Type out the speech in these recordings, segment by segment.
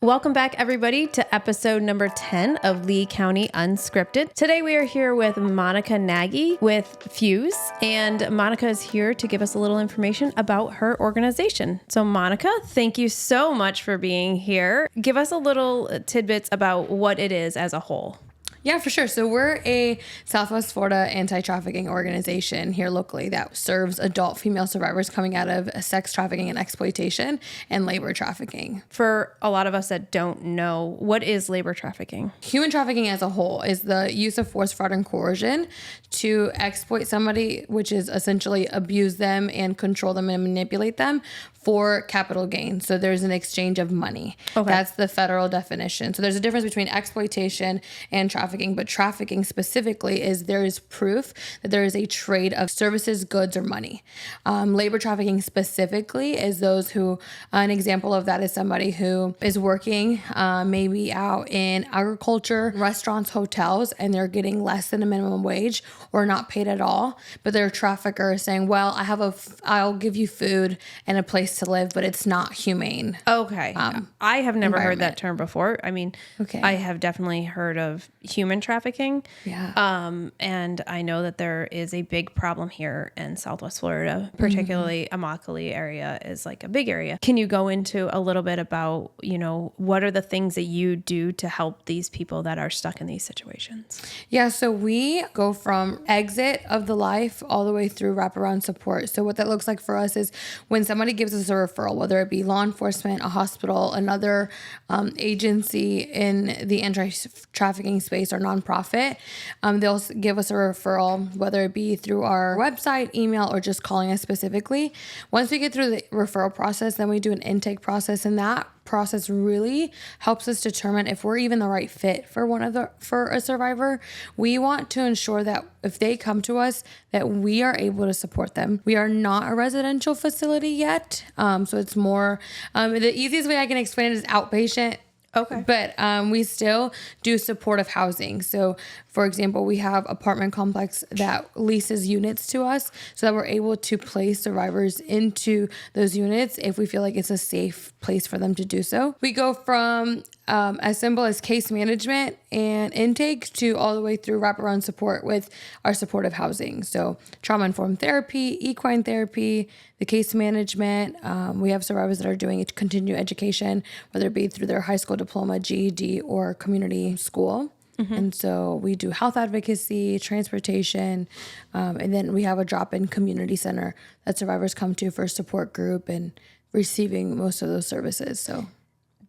Welcome back, everybody, to episode number 10 of Lee County Unscripted. Today, we are here with Monica Nagy with F.U.S.E, and Monica is here to give us a little information about her organization. So, Monica, thank you so much for being here. Give us a little tidbits about what it is as a whole. Yeah, for sure. So we're a Southwest Florida anti-trafficking organization here locally that serves adult female survivors coming out of sex trafficking and exploitation and labor trafficking. For a lot of us that don't know, what is labor trafficking? Human trafficking as a whole is the use of force, fraud, and coercion to exploit somebody, which is essentially abuse them and control them and manipulate them for capital gain. So there's an exchange of money. Okay. That's the federal definition. So there's a difference between exploitation and trafficking, but trafficking specifically is there is proof that there is a trade of services, goods, or money. Labor trafficking specifically is those who, an example of that is somebody who is working maybe out in agriculture, restaurants, hotels, and they're getting less than a minimum wage or not paid at all, but their trafficker is saying, well, I'll give you food and a place to live, but it's not humane. Okay. I have never heard that term before. I mean, okay. I have definitely heard of human trafficking. Yeah. And I know that there is a big problem here in Southwest Florida, particularly Immokalee area is like a big area. Can you go into a little bit about, what are the things that you do to help these people that are stuck in these situations? Yeah. So we go from exit of the life all the way through wraparound support. So what that looks like for us is when somebody gives us a referral, whether it be law enforcement, a hospital, another agency in the anti-trafficking space or nonprofit, they'll give us a referral, whether it be through our website, email, or just calling us specifically. Once we get through the referral process, then we do an intake process, and that process really helps us determine if we're even the right fit for a survivor. We want to ensure that if they come to us, that we are able to support them. We are not a residential facility yet, so it's more the easiest way I can explain it is outpatient. Okay. But we still do supportive housing. So, for example, we have apartment complex that leases units to us so that we're able to place survivors into those units if we feel like it's a safe place for them to do so. We go from as simple as case management and intake to all the way through wraparound support with our supportive housing. So trauma-informed therapy, equine therapy, the case management. We have survivors that are doing continuing education, whether it be through their high school diploma, GED, or community school. Mm-hmm. And so we do health advocacy, transportation, and then we have a drop-in community center that survivors come to for a support group and receiving most of those services. So,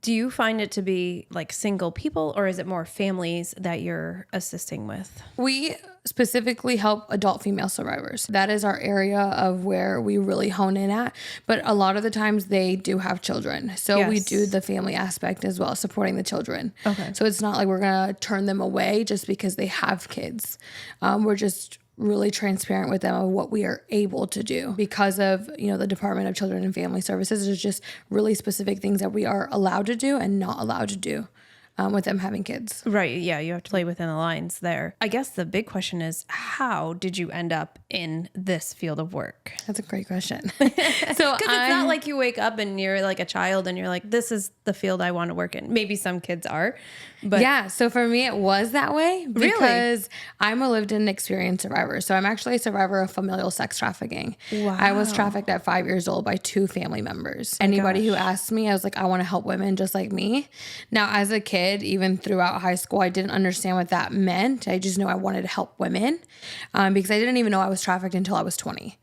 do you find it to be like single people, or is it more families that you're assisting with? We specifically help adult female survivors. That is our area of where we really hone in at. But a lot of the times they do have children. So yes, we do the family aspect as well, supporting the children. Okay. So it's not like we're going to turn them away just because they have kids. We're just really transparent with them of what we are able to do because of, the Department of Children and Family Services. There's just really specific things that we are allowed to do and not allowed to do with them having kids. Right. Yeah. You have to play within the lines there. I guess the big question is, how did you end up in this field of work? That's a great question. So because it's not like you wake up and you're like a child and you're like, this is the field I want to work in. Maybe some kids are, but yeah. So for me, it was that way because I'm a lived in experienced survivor. So I'm actually a survivor of familial sex trafficking. Wow. I was trafficked at 5 years old by 2 family members. Anybody who asked me, I was like, I want to help women just like me. Now, as a kid, even throughout high school, I didn't understand what that meant. I just knew I wanted to help women because I didn't even know I was trafficked until I was 20.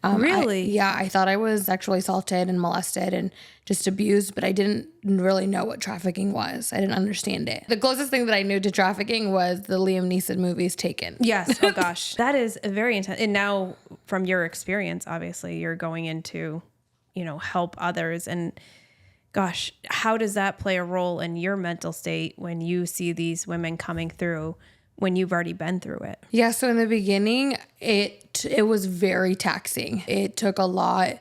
Really? I thought I was sexually assaulted and molested and just abused, but I didn't really know what trafficking was. I didn't understand it. The closest thing that I knew to trafficking was the Liam Neeson movies Taken. Yes. Oh gosh. That is very intense. And now from your experience, obviously you're going into, help others. And gosh, how does that play a role in your mental state when you see these women coming through when you've already been through it? Yeah. So in the beginning, it was very taxing. It took a lot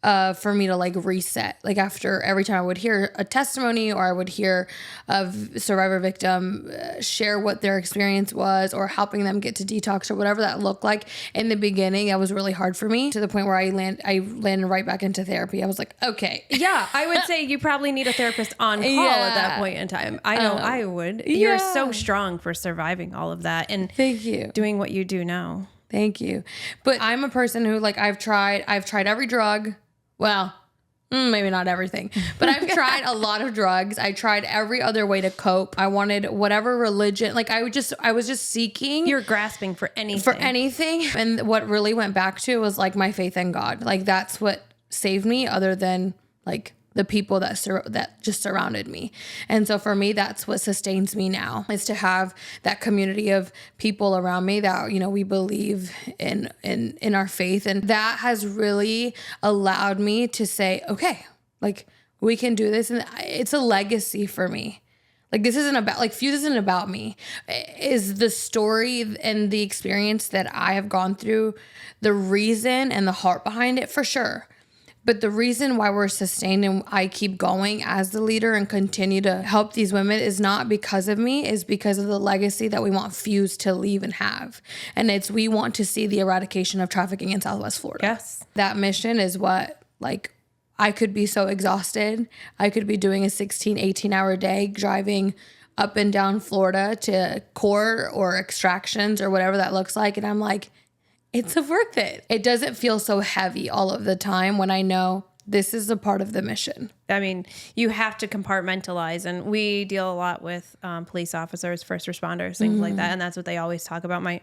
for me to like reset. Like after every time I would hear a testimony or I would hear a survivor victim share what their experience was or helping them get to detox or whatever that looked like. In the beginning, that was really hard for me to the point where I landed right back into therapy. I was like, okay. Yeah, I would say you probably need a therapist on call at that point in time. I know I would. You're so strong for surviving all of that and thank you. Doing what you do now. Thank you. But I'm a person who like I've tried every drug. Well, maybe not everything, but I've tried a lot of drugs. I tried every other way to cope. I wanted whatever religion, like I was just seeking. You're grasping for anything. And what really went back to was like my faith in God. Like that's what saved me other than like the people that just surrounded me. And so for me, that's what sustains me now is to have that community of people around me that, you know, we believe in our faith. And that has really allowed me to say, okay, like we can do this. And it's a legacy for me. Like this isn't about, like F.U.S.E isn't about me. Is the story and the experience that I have gone through, the reason and the heart behind it for sure. But the reason why we're sustained and I keep going as the leader and continue to help these women is not because of me, is because of the legacy that we want F.U.S.E to leave and have. And we want to see the eradication of trafficking in Southwest Florida. Yes. That mission is what, like, I could be so exhausted. I could be doing a 16, 18-hour day driving up and down Florida to court or extractions or whatever that looks like. And I'm like, it's worth it. It doesn't feel so heavy all of the time when I know this is a part of the mission. I mean, you have to compartmentalize, and we deal a lot with police officers, first responders, things like that. And that's what they always talk about. My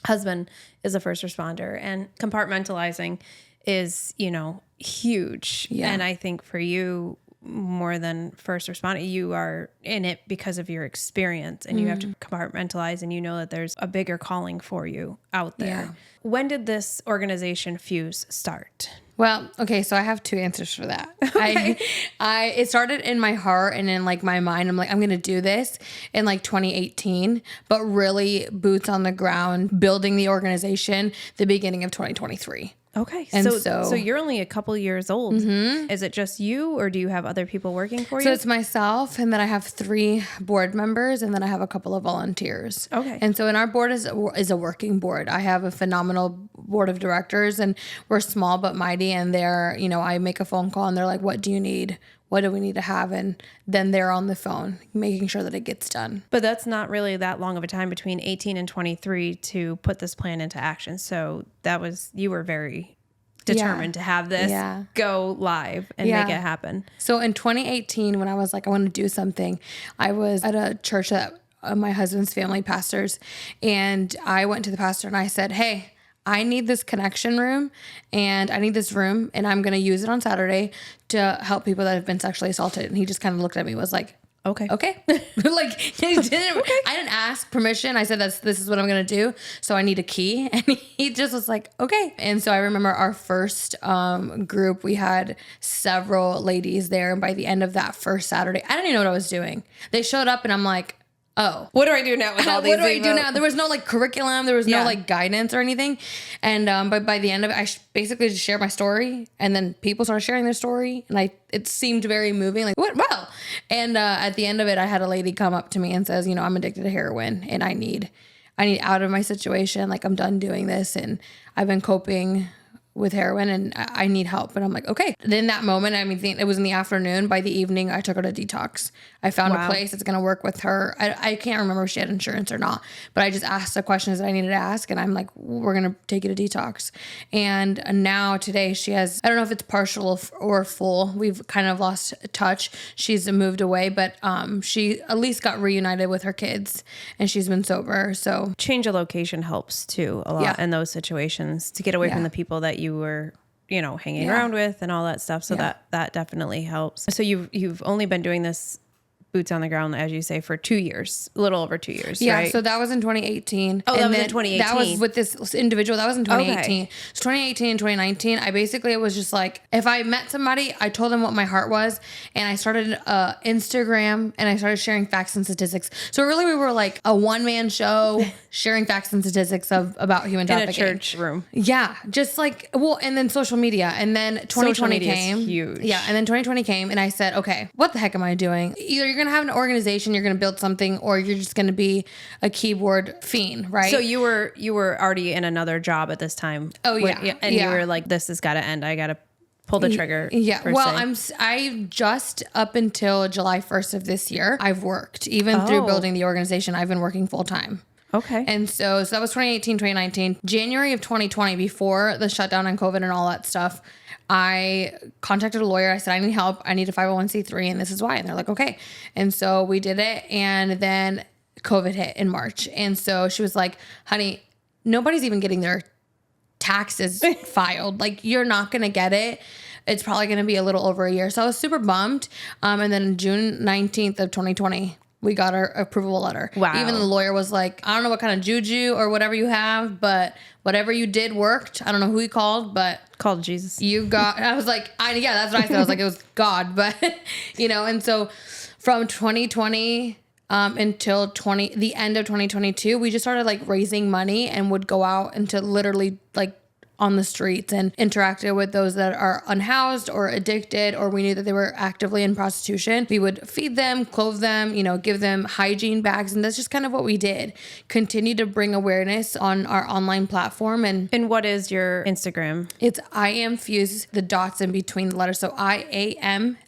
husband is a first responder, and compartmentalizing is, you know, huge. Yeah. And I think for you, more than first responder, you are in it because of your experience and you have to compartmentalize and you know that there's a bigger calling for you out there. Yeah. When did this organization F.U.S.E start? Well, okay, so I have two answers for that. Okay. It started in my heart and in like my mind. I'm like, I'm going to do this in like 2018, but really boots on the ground, building the organization the beginning of 2023. Okay. And so you're only a couple years old. Mm-hmm. Is it just you or do you have other people working for you? So it's myself and then I have 3 board members and then I have a couple of volunteers. Okay. And so in our board is a working board. I have a phenomenal board of directors and we're small but mighty and they're, you know, I make a phone call and they're like, what do you need? What do we need to have? And then they're on the phone making sure that it gets done. But that's not really that long of a time between 18 and 23 to put this plan into action. So you were very determined to have this go live and make it happen. So in 2018, when I was like, I want to do something, I was at a church that my husband's family pastors. And I went to the pastor and I said, hey, I need this connection room and I need this room and I'm going to use it on Saturday to help people that have been sexually assaulted. And he just kind of looked at me and was like, okay. Like he didn't, I didn't ask permission. I said, this is what I'm going to do. So I need a key. And he just was like, okay. And so I remember our first group, we had several ladies there. And by the end of that first Saturday, I didn't even know what I was doing. They showed up and I'm like, oh, what do I do now with all these? What do I do now? There was no like curriculum. There was no like guidance or anything. And but by the end of it, I basically just shared my story, and then people started sharing their story, and it seemed very moving. Like what? Well, and at the end of it, I had a lady come up to me and says, you know, I'm addicted to heroin, and I need out of my situation. Like I'm done doing this, and I've been coping with heroin and I need help. And I'm like, okay. In that moment, I mean, it was in the afternoon. By the evening, I took her to detox. I found a place that's going to work with her. I can't remember if she had insurance or not, but I just asked the questions that I needed to ask. And I'm like, we're going to take you to detox. And now today she has, I don't know if it's partial or full. We've kind of lost touch. She's moved away, but she at least got reunited with her kids and she's been sober. So change of location helps too a lot in those situations to get away from the people that you were, you know, hanging around with and all that stuff. So that definitely helps. So you've only been doing this boots on the ground, as you say, for 2 years, a little over 2 years, Yeah, right? so that was in 2018. Oh, that And was in then 2018. That was with this individual. That was in 2018. Okay. So 2018 and 2019, I basically was just like, if I met somebody, I told them what my heart was, and I started Instagram, and I started sharing facts and statistics. So really, we were like a one-man show sharing facts and statistics about human trafficking. In a church room. Yeah, just like, well, and then social media. And then 2020 Social media came. is huge. Yeah, and then 2020 came, and I said, okay, what the heck am I doing? Either you're going to have an organization, you're going to build something, or you're just going to be a keyboard fiend, right? So you were already in another job at this time. Oh, yeah. And you were like, this has got to end. I got to pull the trigger. Yeah. Well, I just up until July 1st of this year, I've worked. Even through building the organization, I've been working full time. Okay. And so that was 2018, 2019. January of 2020, before the shutdown and COVID and all that stuff, I contacted a lawyer. I said, I need help. I need a 501c3, and this is why. And they're like, okay. And so we did it. And then COVID hit in March. And so she was like, honey, nobody's even getting their taxes filed. Like, you're not going to get it. It's probably going to be a little over a year. So I was super bummed. And then June 19th of 2020, we got our approval letter. Wow. Even the lawyer was like, I don't know what kind of juju or whatever you have, but whatever you did worked. I don't know who he called, but Called Jesus. you got, I was like, yeah, that's what I said. I was like, it was God, but and so from 2020 until the end of 2022, we just started like raising money and would go out into literally like on the streets and interacted with those that are unhoused or addicted, or we knew that they were actively in prostitution. We would feed them, clothe them, give them hygiene bags. And that's just kind of what we did. Continue to bring awareness on our online platform. And what is your Instagram? it's I am F.U.S.E, the dots in between the letters. So IAMF.U.S.E.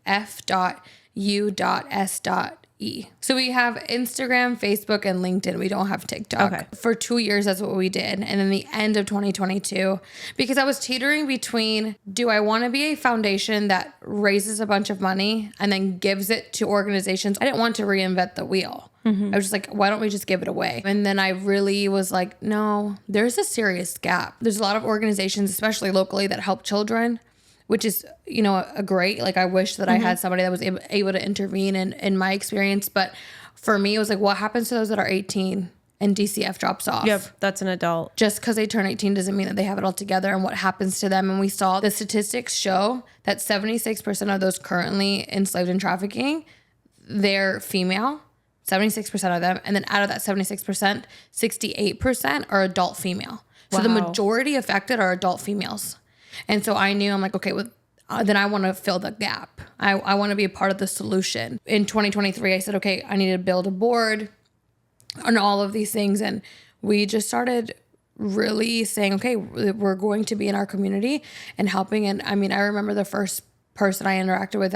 So we have Instagram, Facebook, and LinkedIn. We don't have TikTok. Okay. For 2 years, that's what we did. And then the end of 2022, because I was teetering between, do I want to be a foundation that raises a bunch of money and then gives it to organizations? I didn't want to reinvent the wheel. I was just like, why don't we just give it away? And then I really was like, no, there's a serious gap. There's a lot of organizations, especially locally, that help children, which is, a great, like, I wish that I had somebody that was able to intervene in my experience. But for me, it was like, what happens to those that are 18 and DCF drops off? Yep, that's an adult. Just because they turn 18 doesn't mean that they have it all together, and what happens to them. And we saw the statistics show that 76% of those currently enslaved in trafficking, they're female, 76% of them. And then out of that 76%, 68% are adult female. So the majority affected are adult females. And so I knew, I'm like, okay, then I want to fill the gap. I want to be a part of the solution. In 2023, I said, okay, I need to build a board on all of these things. And we just started really saying, okay, we're going to be in our community and helping. And I mean, I remember the first person I interacted with,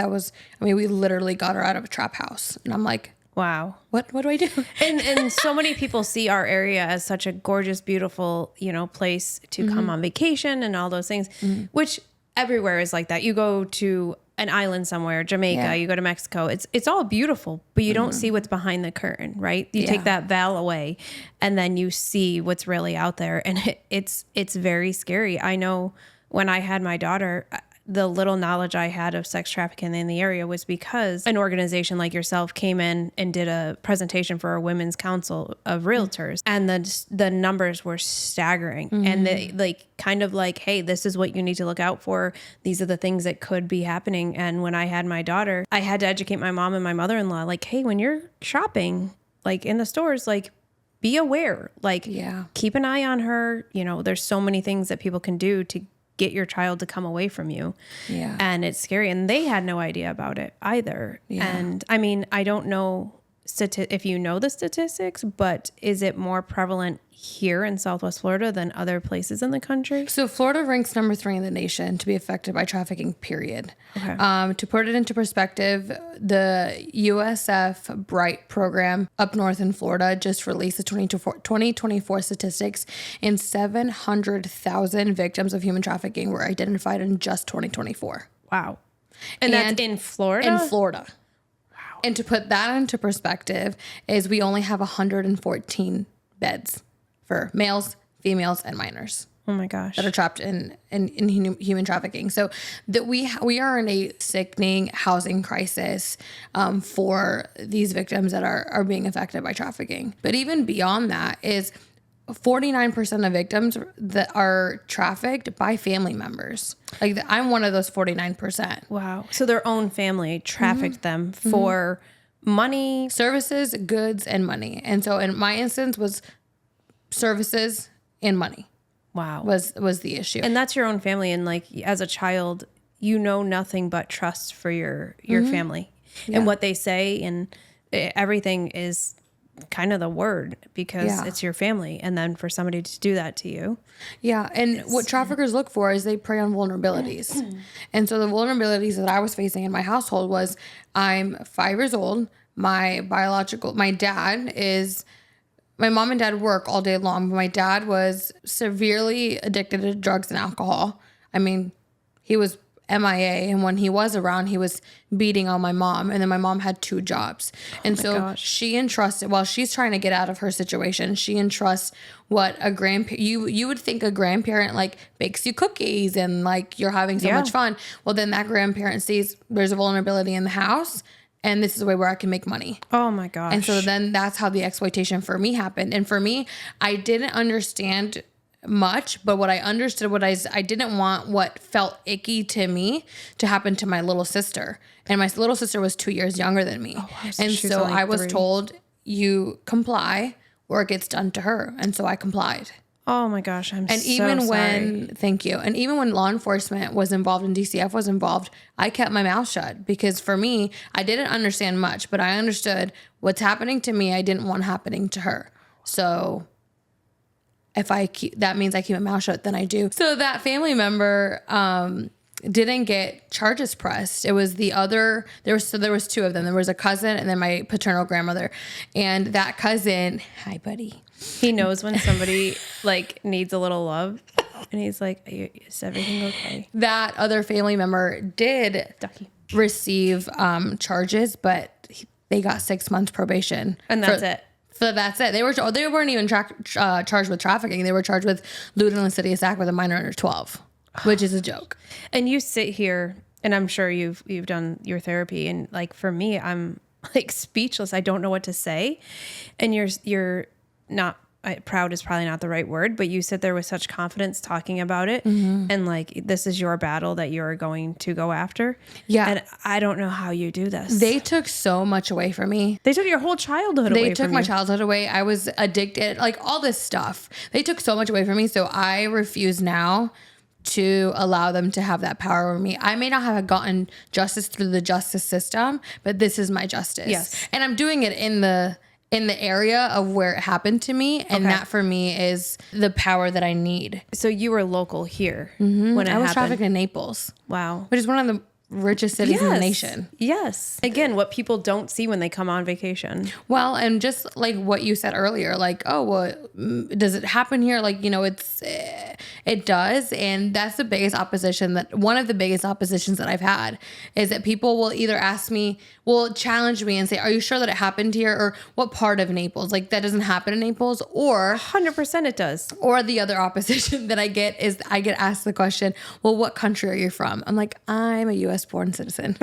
we literally got her out of a trap house. And I'm like, wow. What do I do? And so many people see our area as such a gorgeous, beautiful, place to come on vacation and all those things, which everywhere is like that. You go to an island somewhere, Jamaica, you go to Mexico, it's all beautiful, but you don't see what's behind the curtain, right? You take that veil away and then you see what's really out there. And it's very scary. I know when I had my daughter, the little knowledge I had of sex trafficking in the area was because an organization like yourself came in and did a presentation for a women's council of realtors, and the numbers were staggering. And they kind of like, hey, this is what you need to look out for. These are the things that could be happening. And when I had my daughter, I had to educate my mom and my mother-in-law, like, hey, when you're shopping, like in the stores, like, be aware, like, keep an eye on her. There's so many things that people can do to get your child to come away from you. Yeah. And it's scary. And they had no idea about it either. Yeah. And I mean, I don't know if you know the statistics, but is it more prevalent here in Southwest Florida than other places in the country? So Florida ranks number 3 in the nation to be affected by trafficking, period. Okay. To put it into perspective, the F.U.S.E Bright program up north in Florida just released the 2024 statistics, and 700,000 victims of human trafficking were identified in just 2024. Wow. And that's in Florida? In Florida. Wow. And to put that into perspective is we only have 114 beds for males, females, and minors. Oh my gosh. that are trapped in human trafficking. So that we are in a sickening housing crisis for these victims that are being affected by trafficking. But even beyond that is 49% of victims that are trafficked by family members. Like I'm one of those 49%. Wow. So their own family trafficked them for money, Services, goods, and money. And so in my instance was services and money. Wow. Was the issue. And that's your own family. And like as a child, you know nothing but trust for your family and what they say. And everything is kind of the word because it's your family. And then for somebody to do that to you. Yeah. And what traffickers look for is they prey on vulnerabilities. And so the vulnerabilities that I was facing in my household was I'm 5 years old. My mom and dad work all day long, but my dad was severely addicted to drugs and alcohol. I mean, he was MIA, and when he was around, he was beating on my mom, and then my mom had 2 jobs. And so she entrusted, while she's trying to get out of her situation, she entrusts what a grandparent, you would think a grandparent like bakes you cookies and like you're having so much fun. Well, then that grandparent sees there's a vulnerability in the house, and this is a way where I can make money. Oh my gosh. And so then that's how the exploitation for me happened. And for me, I didn't understand much, but what I understood, I didn't want what felt icky to me to happen to my little sister. And my little sister was 2 years younger than me. Oh, wow. And so I was told, you comply or it gets done to her. And so I complied. Oh my gosh, I'm and so even sorry. Thank you. And even when law enforcement was involved and DCF was involved, I kept my mouth shut because for me, I didn't understand much, but I understood what's happening to me. I didn't want happening to her. So if that means I keep my mouth shut, then I do. So that family member, didn't get charges pressed. It was there was 2 of them. There was a cousin and then my paternal grandmother. And that cousin, hi buddy. He knows when somebody like needs a little love and he's like, is everything okay? That other family member did receive charges, but they got 6 months probation. And that's it. So that's it. They weren't even charged with trafficking. They were charged with lewd and lascivious act with a minor under 12. Which is a joke. And you sit here, and I'm sure you've done your therapy, and like for me, I'm like speechless. I don't know what to say. And you're not proud is probably not the right word, but you sit there with such confidence talking about it, and like this is your battle that you're going to go after. Yeah, and I don't know how you do this. They took so much away from me. They took your whole childhood away. They took my childhood away. I was addicted, like all this stuff. They took so much away from me. So I refuse now to allow them to have that power over me. I may not have gotten justice through the justice system, but this is my justice. Yes. And I'm doing it in the area of where it happened to me. And that for me is the power that I need. So you were local here when it happened. I was trafficked in Naples. Wow. Which is one of the richest cities in the nation. Yes. Again, what people don't see when they come on vacation. Well, and just like what you said earlier, like, oh, well, does it happen here? Like, it does. And that's the biggest opposition one of the biggest oppositions that I've had is that people will either will challenge me and say, are you sure that it happened here? Or what part of Naples? Like that doesn't happen in Naples, or 100% it does. Or the other opposition that I get is I get asked the question, well, what country are you from? I'm like, I'm a U.S. born citizen.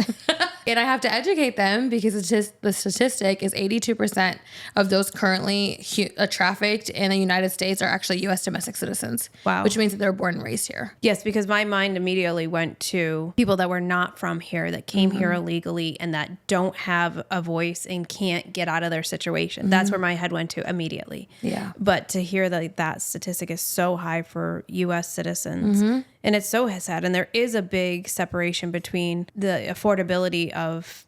And I have to educate them because it's just the statistic is 82% of those currently trafficked in the United States are actually U.S. domestic citizens. Wow. Which means that they're born and raised here. Yes, because my mind immediately went to people that were not from here, that came here illegally and that don't have a voice and can't get out of their situation. That's where my head went to immediately. Yeah. But to hear that statistic is so high for U.S. citizens, and it's so sad. And there is a big separation between the affordability of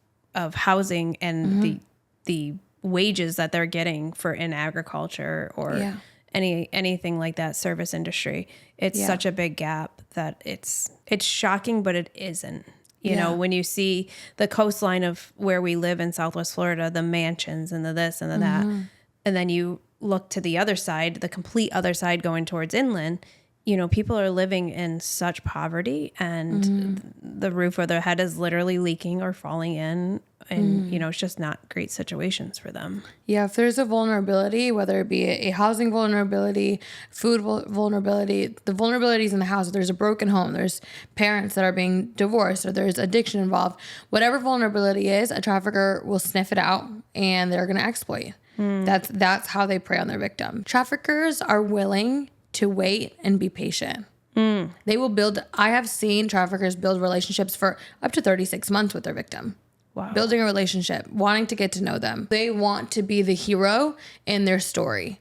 housing and the wages that they're getting in agriculture or anything like that, service industry. It's such a big gap that it's shocking, but it isn't. You know, when you see the coastline of where we live in Southwest Florida, the mansions and the this and the that, and then you look to the other side, the complete other side going towards inland, people are living in such poverty and the roof over their head is literally leaking or falling in And, it's just not great situations for them. Yeah, if there's a vulnerability, whether it be a housing vulnerability, food vulnerability, the vulnerabilities in the house, if there's a broken home, there's parents that are being divorced, or there's addiction involved, whatever vulnerability is, a trafficker will sniff it out and they're going to exploit. That's how they prey on their victim. Traffickers are willing to wait and be patient. They will I have seen traffickers build relationships for up to 36 months with their victim. Wow. Building a relationship, wanting to get to know them. They want to be the hero in their story.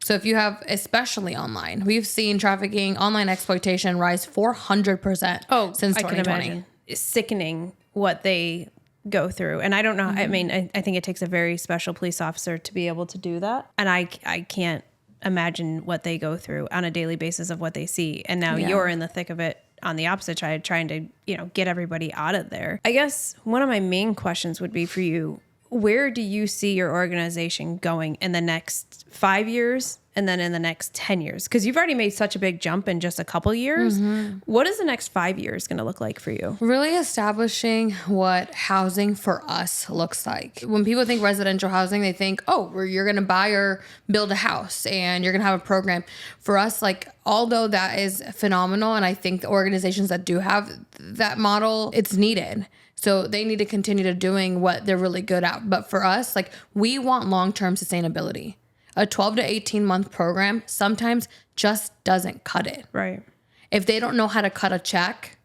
So if you have, especially online, we've seen trafficking, online exploitation rise 400% since 2020. I can imagine. It's sickening what they go through. And I don't know. I mean, I think it takes a very special police officer to be able to do that. And I can't imagine what they go through on a daily basis of what they see. And now you're in the thick of it on the opposite side, trying to, get everybody out of there. I guess one of my main questions would be for you, where do you see your organization going in the Next 5 years and then in the next 10 years? Because you've already made such a big jump in just a couple years. What is the next 5 years going to look like for you? Really establishing what housing for us looks like. When people think residential housing, they think, you're going to buy or build a house and you're going to have a program. For us, although that is phenomenal, and I think the organizations that do have that model, it's needed. So they need to continue to doing what they're really good at. But for us, we want long-term sustainability. A 12 to 18 month program sometimes just doesn't cut it. Right. If they don't know how to cut a check,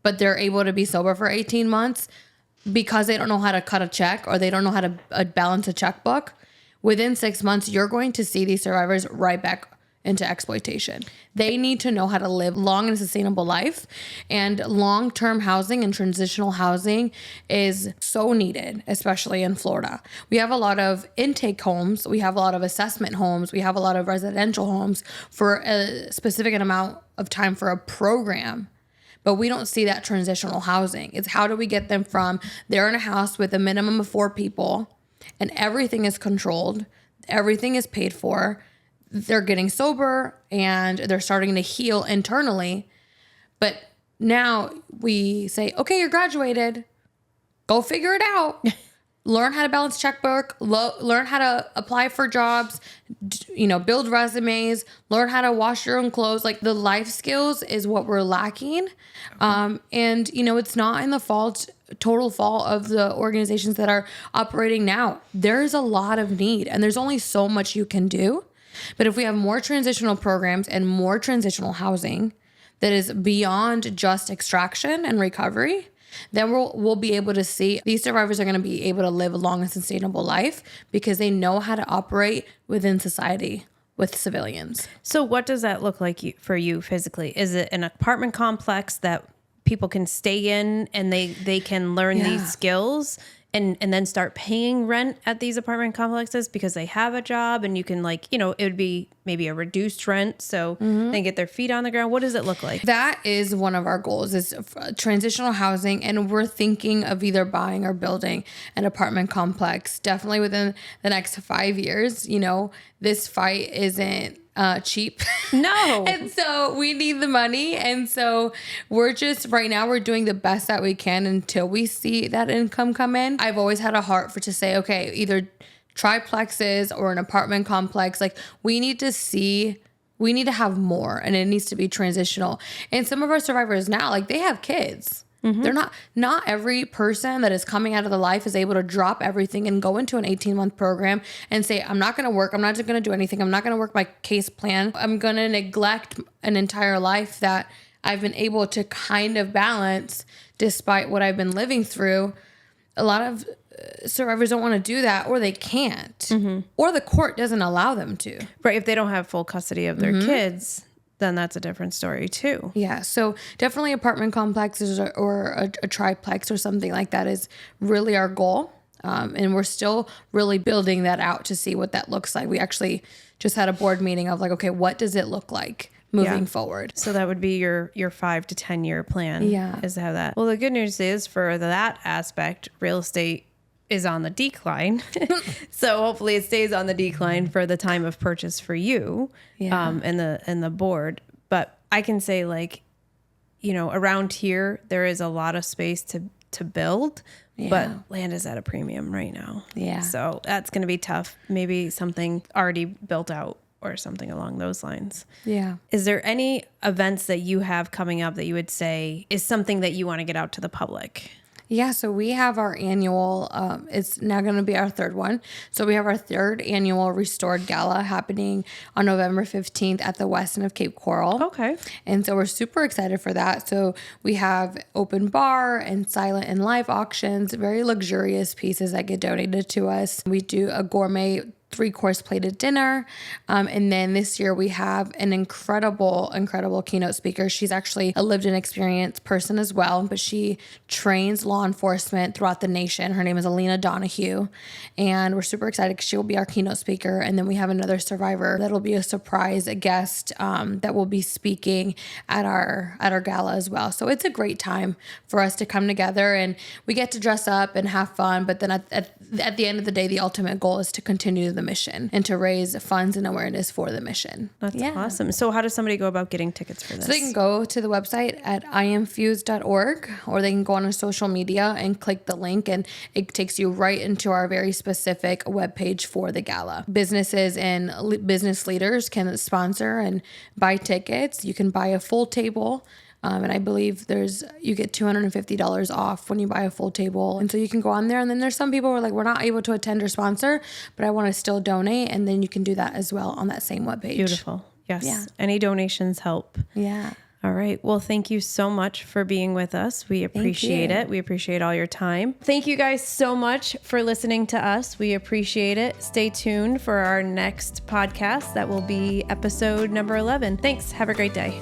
but they're able to be sober for 18 months because they don't know how to cut a check, or they don't know how to balance a checkbook, within 6 months, you're going to see these survivors right back into exploitation. They need to know how to live long and sustainable life, and long-term housing and transitional housing is so needed, especially in Florida. We have a lot of intake homes, we have a lot of assessment homes, we have a lot of residential homes for a specific amount of time for a program. But we don't see that transitional housing. It's how do we get them from they're in a house with a minimum of 4 people and everything is controlled, everything is paid for, they're getting sober and they're starting to heal internally. But now we say, okay, you're graduated. Go figure it out. Learn how to balance checkbook, learn how to apply for jobs, build resumes, learn how to wash your own clothes. The life skills is what we're lacking. And, it's not in the total fault of the organizations that are operating now. There's a lot of need and there's only so much you can do. But if we have more transitional programs and more transitional housing that is beyond just extraction and recovery, then we'll be able to see these survivors are going to be able to live a long and sustainable life because they know how to operate within society with civilians. So what does that look like for you physically? Is it an apartment complex that people can stay in and they can learn these skills and then start paying rent at these apartment complexes because they have a job, and you can it would be maybe a reduced rent. So they get their feet on the ground. What does it look like? That is one of our goals, is transitional housing. And we're thinking of either buying or building an apartment complex, definitely within the next 5 years. This fight isn't cheap. No. And so we need the money. And so we're doing the best that we can until we see that income come in. I've always had a heart to say, okay, either triplexes or an apartment complex. We need to have more, and it needs to be transitional. And some of our survivors now, they have kids. They're not every person that is coming out of the life is able to drop everything and go into an 18-month program and say, I'm not going to work. I'm not going to do anything. I'm not going to work my case plan. I'm going to neglect an entire life that I've been able to kind of balance despite what I've been living through. A lot of survivors don't want to do that, or they can't, or the court doesn't allow them to. Right. If they don't have full custody of their kids, then that's a different story too. Yeah. So definitely apartment complexes or a triplex or something like that is really our goal. And we're still really building that out to see what that looks like. We actually just had a board meeting of okay, what does it look like moving forward? So that would be your 5 to 10 year plan. Yeah. Is to have that. Well, the good news is for that aspect, real estate is on the decline. So hopefully it stays on the decline for the time of purchase for you, and the board. But I can say around here, there is a lot of space to build, But land is at a premium right now. Yeah. So that's going to be tough. Maybe something already built out or something along those lines. Yeah. Is there any events that you have coming up that you would say is something that you want to get out to the public? Yeah, so we have our annual, it's now going to be our third one. So we have our third annual Restored Gala happening on November 15th at the Westin of Cape Coral. Okay. And so we're super excited for that. So we have open bar and silent and live auctions, very luxurious pieces that get donated to us. We do a gourmet 3-course plated dinner. And then this year we have an incredible keynote speaker. She's actually a lived and experienced person as well, but she trains law enforcement throughout the nation. Her name is Alina Donahue. And we're super excited because she will be our keynote speaker. And then we have another survivor that'll be a surprise guest that will be speaking at our gala as well. So it's a great time for us to come together, and we get to dress up and have fun. But then at the end of the day, the ultimate goal is to continue the mission and to raise funds and awareness for the mission. That's awesome. So how does somebody go about getting tickets for this? So they can go to the website at IamFuse.org, or they can go on our social media and click the link, and it takes you right into our very specific webpage for the gala. Businesses and business leaders can sponsor and buy tickets. You can buy a full table. And I believe you get $250 off when you buy a full table. And so you can go on there. And then there's some people who are like, we're not able to attend or sponsor, but I want to still donate. And then you can do that as well on that same webpage. Beautiful. Yes. Yeah. Any donations help. Yeah. All right. Well, thank you so much for being with us. We appreciate it. We appreciate all your time. Thank you guys so much for listening to us. We appreciate it. Stay tuned for our next podcast. That will be episode number 11. Thanks. Have a great day.